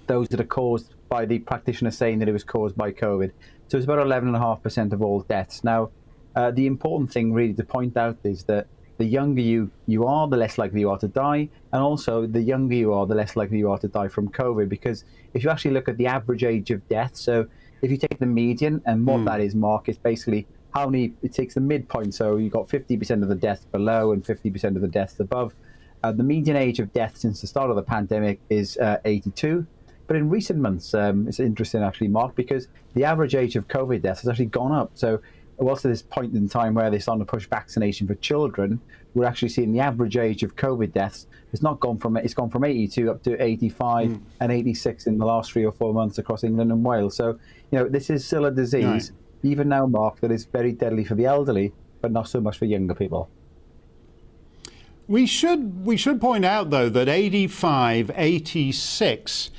those that are caused by the practitioner saying that it was caused by COVID. So it's about 11.5% of all deaths. Now, the important thing really to point out is that the younger you are, the less likely you are to die. And also, the younger you are, the less likely you are to die from COVID. Because if you actually look at the average age of death, so if you take the median, and what that is, Mark, it's basically how many, it takes the midpoint. So you've got 50% of the deaths below and 50% of the deaths above. The median age of death since the start of the pandemic is 82. But in recent months, it's interesting actually, Mark, because the average age of COVID deaths has actually gone up. So whilst at this point in time where they're starting to push vaccination for children, we're actually seeing the average age of COVID deaths. It's gone from 82 up to 85 and 86 in the last 3 or 4 months across England and Wales. So, this is still a disease, even now, Mark, that is very deadly for the elderly, but not so much for younger people. We should point out, though, that 85-86,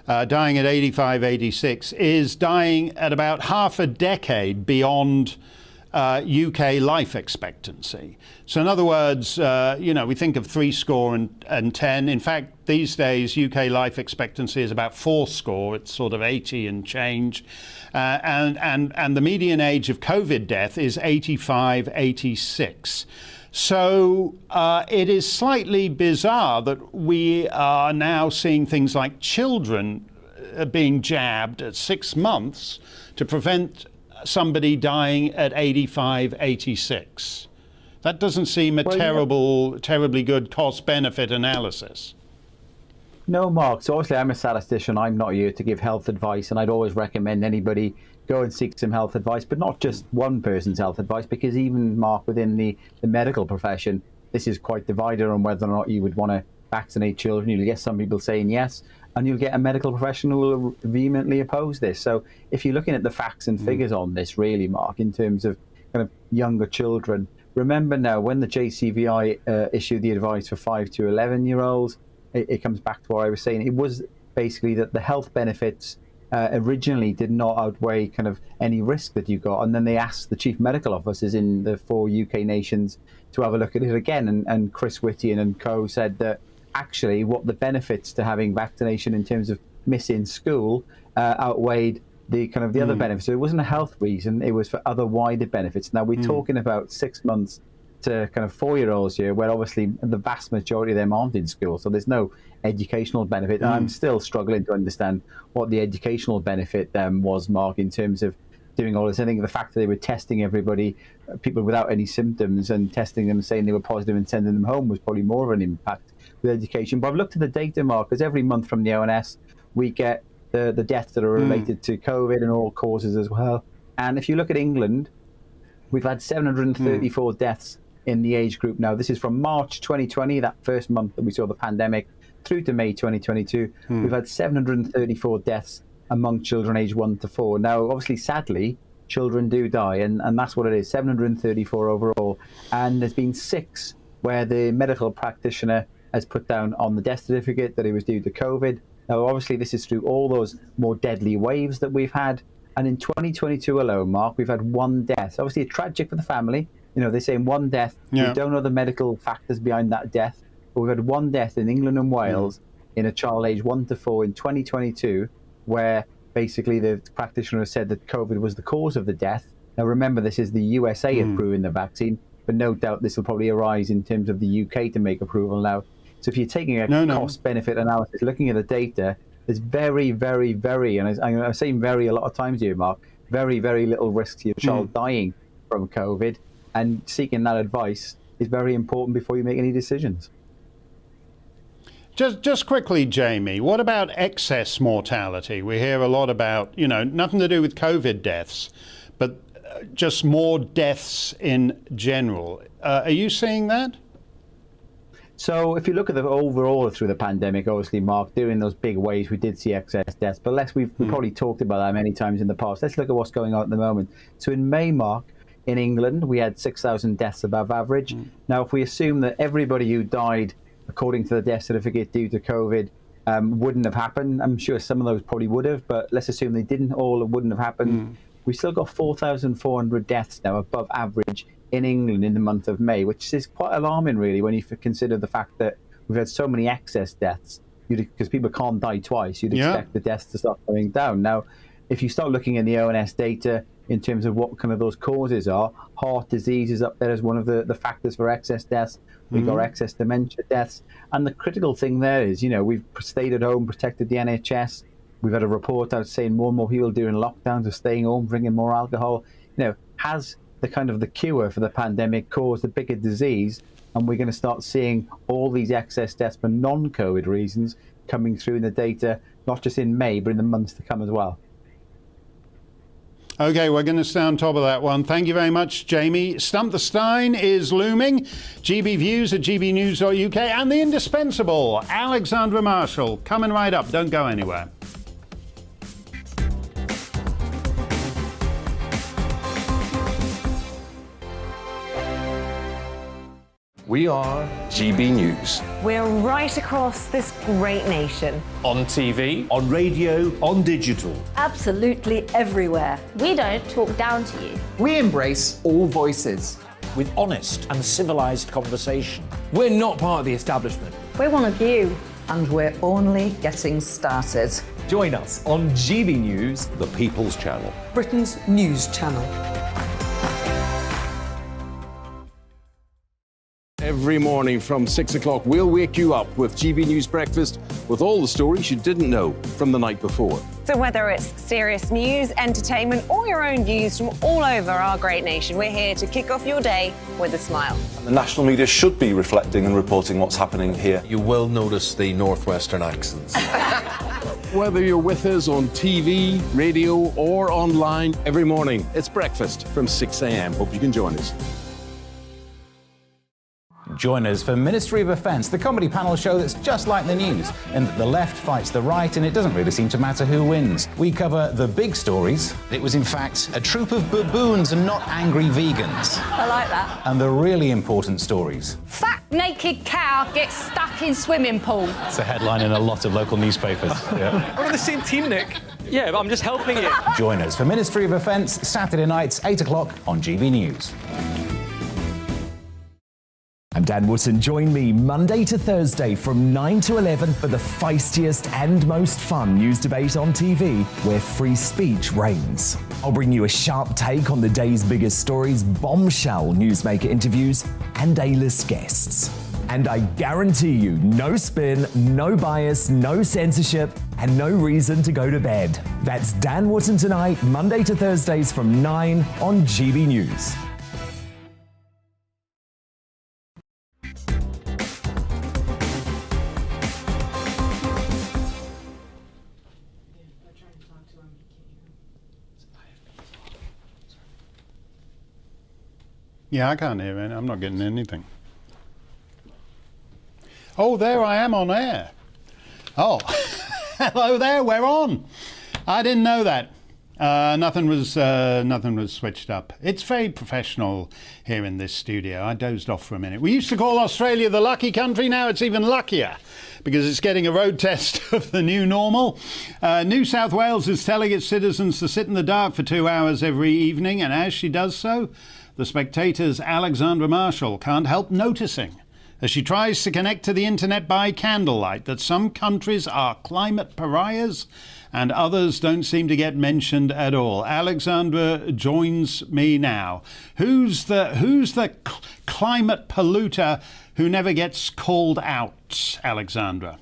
dying at 85-86, is dying at about half a decade beyond UK life expectancy. So in other words, we think of 70 In fact, these days, UK life expectancy is about 40. It's sort of 80 and change. And the median age of COVID death is 85-86. So it is slightly bizarre that we are now seeing things like children being jabbed at 6 months to prevent somebody dying at 85-86. That doesn't seem a terribly good cost-benefit analysis. No, Mark. So obviously I'm a statistician. I'm not here to give health advice, and I'd always recommend anybody go and seek some health advice, but not just one person's health advice, because even, Mark, within the medical profession, this is quite divided on whether or not you would want to vaccinate children. You'll get some people saying yes, and you'll get a medical professional who will vehemently oppose this. So if you're looking at the facts and figures on this, really, Mark, in terms of kind of younger children, remember now when the JCVI issued the advice for 5 to 11-year-olds, it comes back to what I was saying. It was basically that the health benefits originally did not outweigh kind of any risk that you got. And then they asked the chief medical officers in the 4 UK nations to have a look at it again. And Chris Whittian and co said that actually what the benefits to having vaccination in terms of missing school outweighed the kind of the other benefits. So it wasn't a health reason, it was for other wider benefits. Now we're talking about 6 months to kind of 4-year-olds here, where obviously the vast majority of them aren't in school, so there's no educational benefit. And I'm still struggling to understand what the educational benefit was, Mark, in terms of doing all this. I think the fact that they were testing everybody, people without any symptoms, and testing them, saying they were positive and sending them home was probably more of an impact with education. But I've looked at the data, Mark, because every month from the ONS, we get the deaths that are related to COVID and all causes as well. And if you look at England, we've had 734 deaths in the age group now. This is from March 2020, that first month that we saw the pandemic, through to May 2022. We've had 734 deaths among children aged 1 to 4. Now, obviously, sadly, children do die, and that's what it is, 734 overall. And there's been 6 where the medical practitioner has put down on the death certificate that it was due to COVID. Now, obviously, this is through all those more deadly waves that we've had. And in 2022 alone, Mark, we've had 1 death. Obviously, tragic for the family. You know, they're saying 1 death. Yeah. We don't know the medical factors behind that death. But we've had 1 death in England and Wales in a child aged 1 to 4 in 2022, where basically the practitioner said that COVID was the cause of the death. Now, remember, this is the USA approving the vaccine, but no doubt this will probably arise in terms of the UK to make approval now. So if you're taking a cost-benefit analysis, looking at the data, there's very, very, very, and I'm saying very a lot of times here, Mark, very, very little risk to your child dying from COVID, and seeking that advice is very important before you make any decisions. Just quickly, Jamie, what about excess mortality? We hear a lot about, nothing to do with COVID deaths, but just more deaths in general. Are you seeing that? So if you look at the overall through the pandemic, obviously, Mark, during those big waves, we did see excess deaths, but we've probably talked about that many times in the past. Let's look at what's going on at the moment. So in May, Mark, in England, we had 6,000 deaths above average. Now, if we assume that everybody who died according to the death certificate due to COVID wouldn't have happened, I'm sure some of those probably would have, but let's assume they didn't all, it wouldn't have happened. We still got 4,400 deaths now above average in England in the month of May, which is quite alarming, really, when you consider the fact that we've had so many excess deaths, because people can't die twice. You'd expect the deaths to start going down. Now, if you start looking at the ONS data in terms of what kind of those causes are, heart disease is up there as one of the factors for excess deaths. We've got excess dementia deaths. And the critical thing there is, we've stayed at home, protected the NHS. We've had a report out saying more and more people during lockdowns are staying home, drinking more alcohol. Has the kind of the cure for the pandemic caused a bigger disease? And we're going to start seeing all these excess deaths for non-COVID reasons coming through in the data, not just in May, but in the months to come as well. Okay, we're going to stay on top of that one. Thank you very much, Jamie. Stump the Steyn is looming. GB Views at GBNews.uk, and the indispensable Alexandra Marshall coming right up. Don't go anywhere. We are GB News. We're right across this great nation. On TV, on radio, on digital. Absolutely everywhere. We don't talk down to you. We embrace all voices. With honest and civilised conversation. we're not part of the establishment. We're one of you. And we're only getting started. Join us on GB News, the People's Channel. Britain's news channel. Every morning from 6 o'clock, we'll wake you up with GB News Breakfast with all the stories you didn't know from the night before. So whether it's serious news, entertainment, or your own views from all over our great nation, we're here to kick off your day with a smile. And the national media should be reflecting and reporting what's happening here. You will notice the northwestern accents. Whether you're with us on TV, radio, or online, every morning, it's breakfast from 6 a.m. Hope you can join us. Join us for Ministry of Offence, the comedy panel show that's just like the news, in that the left fights the right and it doesn't really seem to matter who wins. We cover the big stories. It was in fact a troop of baboons and not angry vegans. I like that. And the really important stories. Fat naked cow gets stuck in swimming pool. It's a headline in a lot of local newspapers. Yeah. We're on the same team, Nick. Yeah, but I'm just helping you. Join us for Ministry of Offence, Saturday nights, 8 o'clock on GB News. I'm Dan Wootton. Join me Monday to Thursday from 9 to 11 for the feistiest and most fun news debate on TV, where free speech reigns. I'll bring you a sharp take on the day's biggest stories, bombshell newsmaker interviews, and A-list guests. And I guarantee you, no spin, no bias, no censorship, and no reason to go to bed. That's Dan Wootton Tonight, Monday to Thursdays from 9 on GB News. Yeah, I can't hear it. I'm not getting anything. Oh, there I am on air. Oh, hello there. We're on. I didn't know that. Nothing was switched up. It's very professional here in this studio. I dozed off for a minute. We used to call Australia the lucky country. Now it's even luckier because it's getting a road test of the new normal. New South Wales is telling its citizens to sit in the dark for 2 hours every evening, and as she does so, The Spectator's Alexandra Marshall can't help noticing, as she tries to connect to the internet by candlelight, that some countries are climate pariahs and others don't seem to get mentioned at all. Alexandra joins me now. Who's the climate polluter who never gets called out, Alexandra?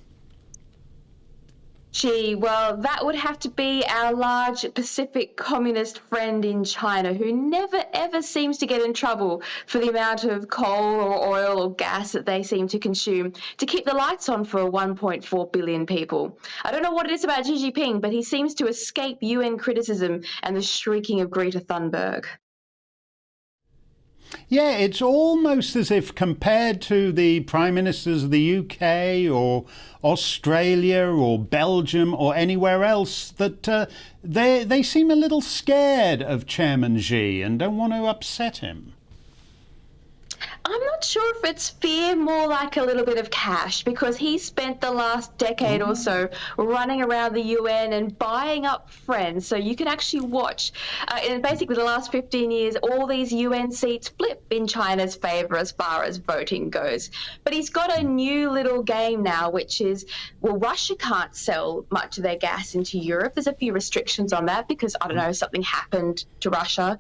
Gee, well, that would have to be our large Pacific communist friend in China, who never ever seems to get in trouble for the amount of coal or oil or gas that they seem to consume to keep the lights on for 1.4 billion people. I don't know what it is about Xi Jinping, but he seems to escape UN criticism and the shrieking of Greta Thunberg. Yeah, it's almost as if, compared to the prime ministers of the UK or Australia or Belgium or anywhere else, that they seem a little scared of Chairman Xi and don't want to upset him. I'm not sure if it's fear, more like a little bit of cash, because he spent the last decade or so running around the UN and buying up friends. So you can actually watch, in basically the last 15 years, all these UN seats flip in China's favour as far as voting goes. But he's got a new little game now, which is, well, Russia can't sell much of their gas into Europe. There's a few restrictions on that because, I don't know, something happened to Russia.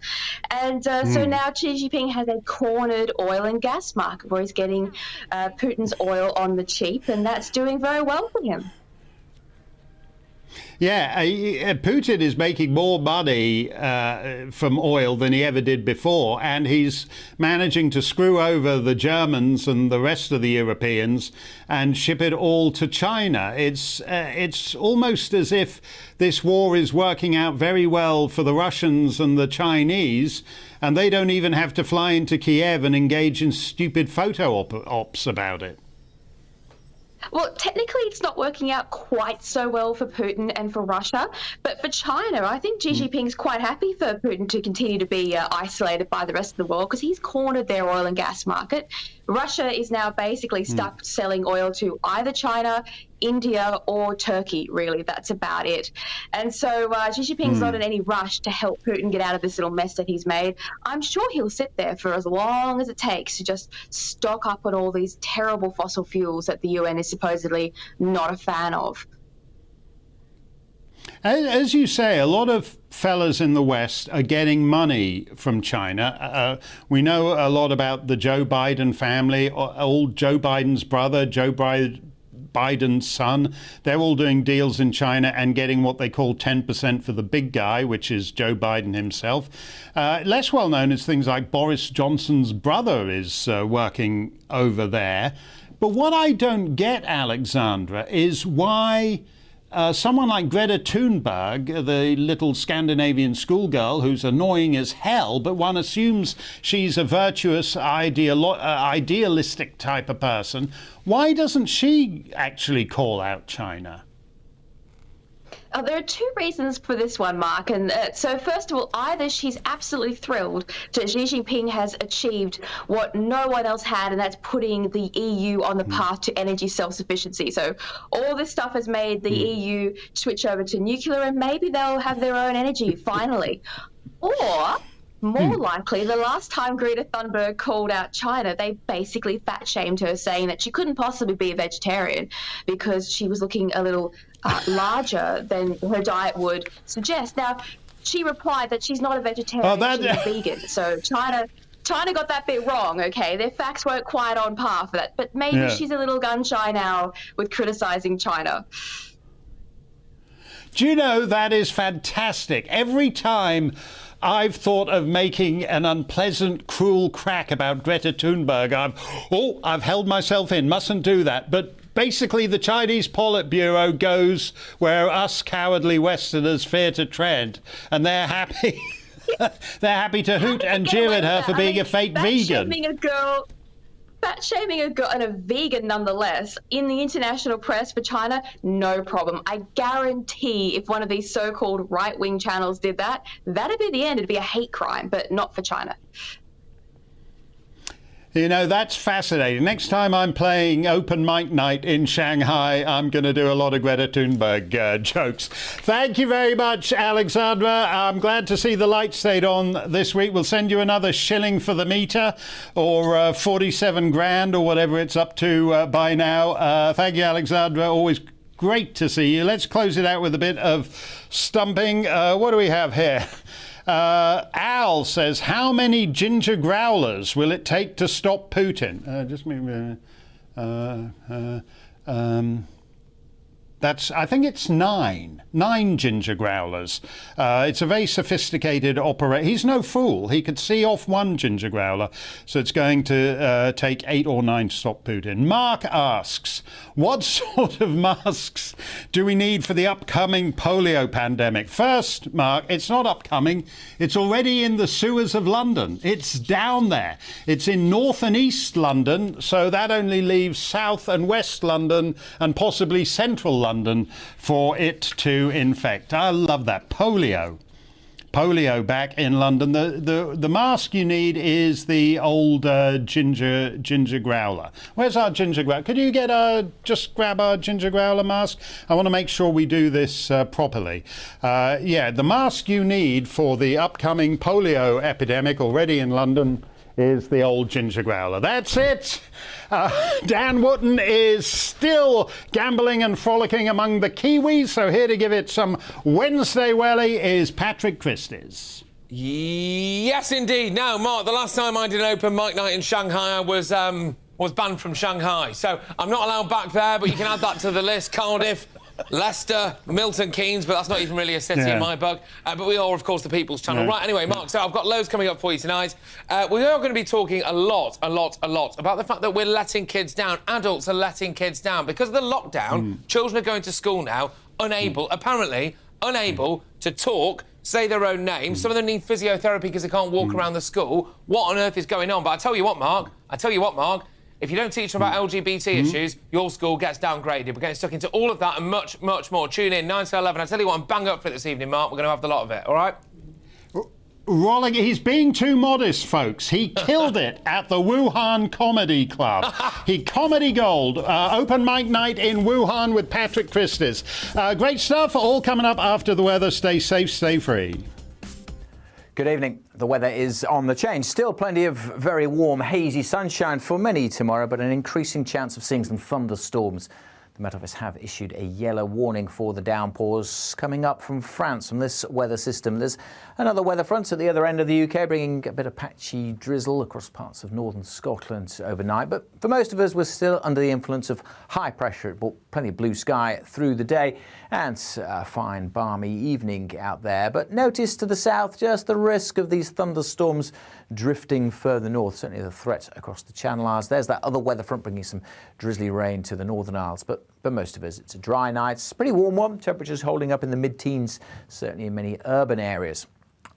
And so now Xi Jinping has a cornered oil and gas market where he's getting Putin's oil on the cheap, and that's doing very well for him. Yeah, Putin is making more money from oil than he ever did before, and he's managing to screw over the Germans and the rest of the Europeans and ship it all to China. It's almost as if this war is working out very well for the Russians and the Chinese, and they don't even have to fly into Kiev and engage in stupid photo ops about it. Well, technically it's not working out quite so well for Putin and for Russia, but for China, I think Xi Jinping's quite happy for Putin to continue to be isolated by the rest of the world, because he's cornered their oil and gas market. Russia is now basically stuck selling oil to either China, India or Turkey, really. That's about it. And so Xi Jinping's not in any rush to help Putin get out of this little mess that he's made. I'm sure he'll sit there for as long as it takes to just stock up on all these terrible fossil fuels that the UN is supposedly not a fan of. As you say, a lot of fellas in the West are getting money from China. We know a lot about the Joe Biden family, old Joe Biden's brother, Joe Biden's son. They're all doing deals in China and getting what they call 10% for the big guy, which is Joe Biden himself. Less well known is things like Boris Johnson's brother is working over there. But what I don't get, Alexandra, is why someone like Greta Thunberg, the little Scandinavian schoolgirl who's annoying as hell, but one assumes she's a virtuous, idealistic type of person, why doesn't she actually call out China? There are two reasons for this one, Mark. And so first of all, either she's absolutely thrilled that Xi Jinping has achieved what no one else had, and that's putting the EU on the path to energy self-sufficiency. So all this stuff has made the EU switch over to nuclear, and maybe they'll have their own energy finally. Or more likely, the last time Greta Thunberg called out China, they basically fat-shamed her, saying that she couldn't possibly be a vegetarian because she was looking a little larger than her diet would suggest. Now, she replied that she's not a vegetarian, she's a vegan. So China China got that bit wrong, okay? Their facts weren't quite on par for that. But maybe she's a little gun-shy now with criticising China. Do you know, that is fantastic. Every time I've thought of making an unpleasant, cruel crack about Greta Thunberg, I've held myself in, mustn't do that. But basically the Chinese Politburo goes where us cowardly Westerners fear to tread, and they're happy. They're happy to hoot and jeer at her for being a fake vegan. Fat-shaming a girl and a vegan nonetheless in the international press for China, no problem. I guarantee if one of these so-called right-wing channels did that, that'd be the end. It'd be a hate crime, but not for China. You know, that's fascinating. Next time I'm playing open mic night in Shanghai, I'm going to do a lot of Greta Thunberg jokes. Thank you very much, Alexandra. I'm glad to see the light stayed on this week. We'll send you another shilling for the metre, or 47 grand, or whatever it's up to by now. Thank you, Alexandra. Always great to see you. Let's close it out with a bit of stumping. What do we have here? Al says, how many ginger growlers will it take to stop Putin? I think it's 9 ginger growlers. It's a very sophisticated operation. He's no fool. He could see off 1 ginger growler, so it's going to take 8 or 9 to stop Putin. Mark asks, what sort of masks do we need for the upcoming polio pandemic? First, Mark, it's not upcoming. It's already in the sewers of London. It's down there. It's in North and East London, so that only leaves South and West London and possibly Central London for it to infect. I love that. Polio back in London. The mask you need is the old ginger growler. Where's our ginger growler? Could you just grab our ginger growler mask? I want to make sure we do this properly. The mask you need for the upcoming polio epidemic already in London is the old ginger growler. That's it. Dan Wootton is still gambling and frolicking among the Kiwis, so here to give it some Wednesday welly is Patrick Christys. Yes, indeed. Now, Mark, the last time I did an open mic night in Shanghai, I was banned from Shanghai. So I'm not allowed back there, but you can add that to the list. Cardiff, Leicester, Milton Keynes, but that's not even really a city in my book. But we are, of course, the People's Channel. Right, anyway, Mark, so I've got loads coming up for you tonight. We are going to be talking a lot about the fact that we're letting kids down. Adults are letting kids down. Because of the lockdown, children are going to school now, apparently unable to talk, say their own name. Some of them need physiotherapy because they can't walk around the school. What on earth is going on? But I tell you what, Mark, if you don't teach them about LGBT issues, your school gets downgraded. We're getting stuck into all of that and much, much more. Tune in, 9 to 11. I tell you what, I'm bang up for it this evening, Mark. We're going to have the lot of it, all right? Rolling, he's being too modest, folks. He killed it at the Wuhan Comedy Club. He comedy gold. Open mic night in Wuhan with Patrick Christys. Great stuff. All coming up after the weather. Stay safe, stay free. Good evening. The weather is on the change. Still plenty of very warm, hazy sunshine for many tomorrow, but an increasing chance of seeing some thunderstorms. The Met Office have issued a yellow warning for the downpours coming up from France from this weather system. There's another weather front at the other end of the UK, bringing a bit of patchy drizzle across parts of northern Scotland overnight. But for most of us, we're still under the influence of high pressure. It brought plenty of blue sky through the day and a fine, balmy evening out there. But notice to the south just the risk of these thunderstorms drifting further north, certainly the threat across the Channel Isles. There's that other weather front bringing some drizzly rain to the Northern Isles. But most of us, it's a dry night. It's a pretty warm one. Temperatures holding up in the mid-teens, certainly in many urban areas.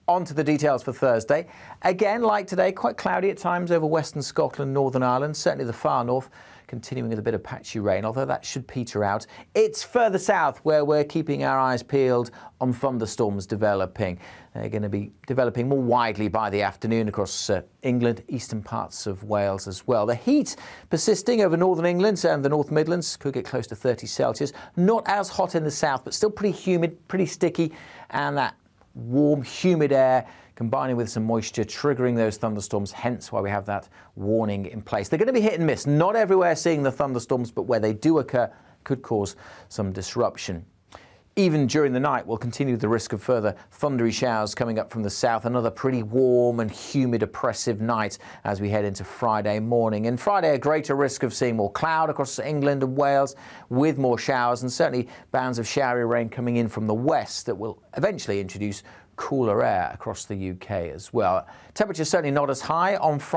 On to the details for Thursday. Again, like today, quite cloudy at times over western Scotland, Northern Ireland, certainly the far north, continuing with a bit of patchy rain, although that should peter out. It's further south where we're keeping our eyes peeled on thunderstorms developing. They're going to be developing more widely by the afternoon across England, eastern parts of Wales as well. The heat persisting over northern England and the North Midlands could get close to 30 Celsius. Not as hot in the south, but still pretty humid, pretty sticky, and that warm, humid air combining with some moisture, triggering those thunderstorms, hence why we have that warning in place. They're going to be hit and miss. Not everywhere seeing the thunderstorms, but where they do occur could cause some disruption. Even during the night, we'll continue the risk of further thundery showers coming up from the south. Another pretty warm and humid, oppressive night as we head into Friday morning. And Friday, a greater risk of seeing more cloud across England and Wales with more showers, and certainly bands of showery rain coming in from the west that will eventually introduce cooler air across the UK as well. Temperatures certainly not as high on Friday.